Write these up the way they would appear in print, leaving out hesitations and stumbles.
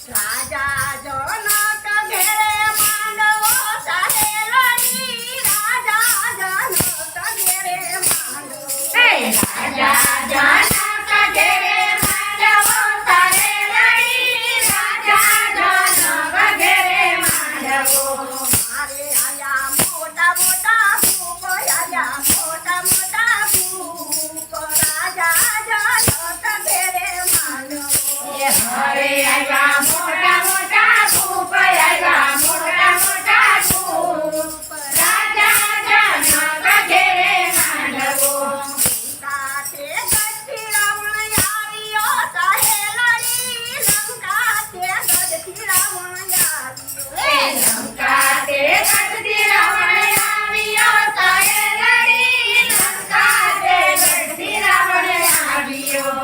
રાજા જનક ઘેરે માંડવો સહેલડી રાજા જનક ઘેરે માંડવો રાજા જનક ઘેરે માંડવો સહેલડી રાજા જનક ઘેરે માંડવો મારે આયા મોટા મોટા ભૂપ આયા મોટા મોટા ભૂપ રાજા જનક ઘેરે માંડવો હરે આયા મોટા મોટા ભૂપ આયા મોટા મોટા ભૂપ રાજા જનક ઘેરે માંડવો લંકાતે ગઢથી રાવણ આવ્યો સહેલડી લંકાતે ગઢથી રાવણ આવ્યો લંકાતે ગઢથી રાવણ આવ્યો સહેલડી લંકાતે ગઢથી રાવણ આવ્યો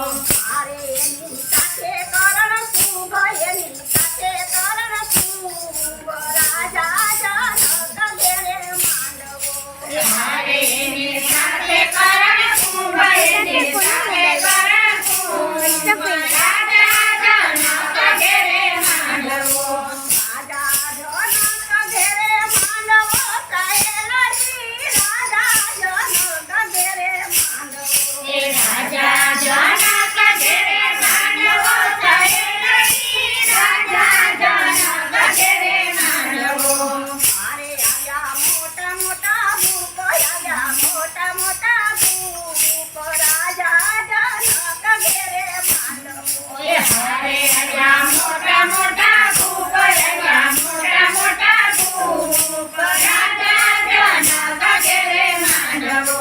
મારે એની સાથે કરણ શુભ એની સાથે કરણ શુભ રાજા જનક ઘેરે માંડવો મારે એની સાથે કરણ શુભ એની સાથે કરણ શુભ રાજા જનક ઘેરે માંડવો રાજા જનક ઘેરે માંડવો સહેલડી રાજા જનક ઘેરે માંડવો રાજા જનક ઘેરે માંડવો સહેલડી રાજા જનક ઘેરે માંડવો મારે આયા મોટા મોટા ભૂપ આયા મોટા મોટા ભૂપ રાજા જનક ઘેરે માંડવો હારે આયા મોટા મોટા ભૂપ આયા મોટા મોટા ભૂપ રાજા જનક ઘેરે માંડવો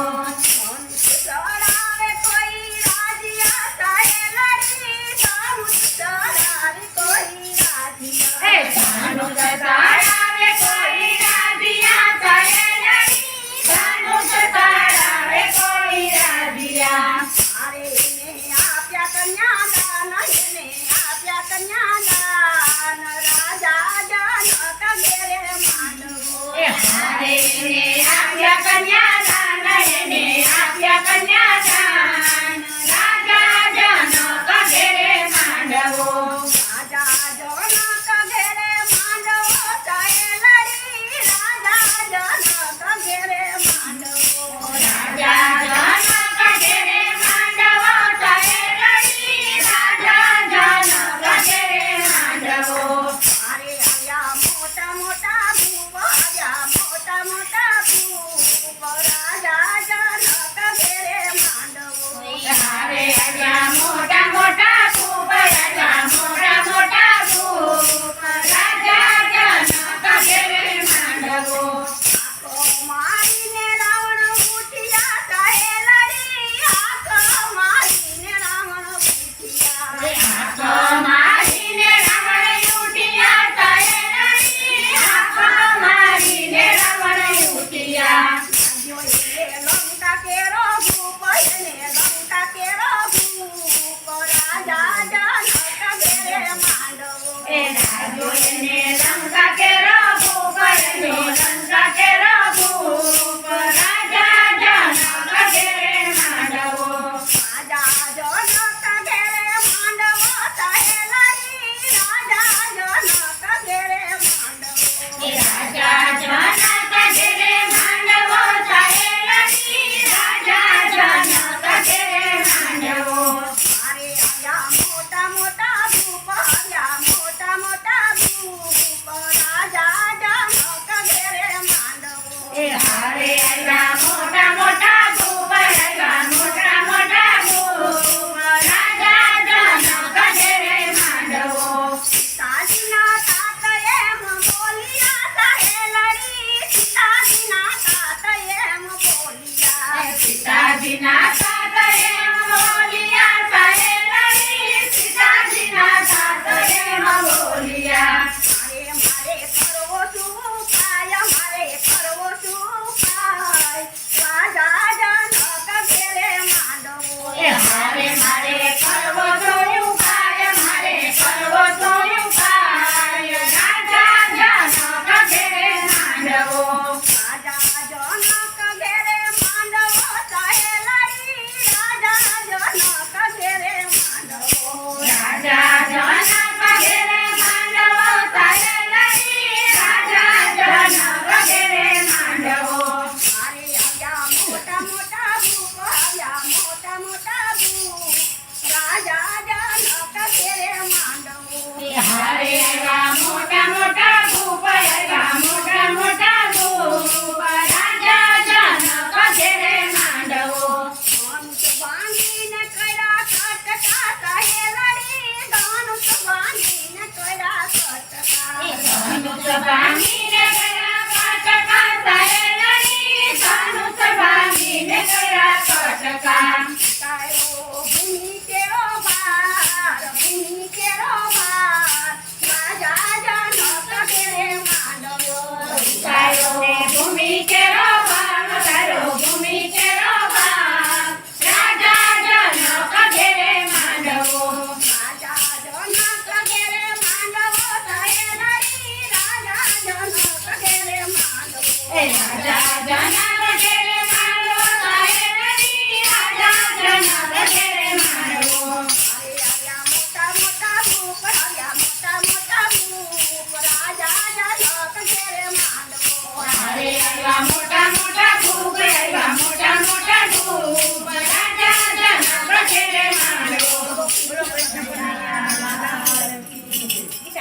ચડાવે કોઈ રાજ્યા સહેલડી ધનુષ ચડાવે કોઈ રાજ્યા ધનુષ ચડાવે કોઈ રાજ્યા સહેલડી ધનુષ ચડાવે કોઈ રાજ્યા અરે એને આપ્યા કન્યાદાન એને આપ્યા રાજા જના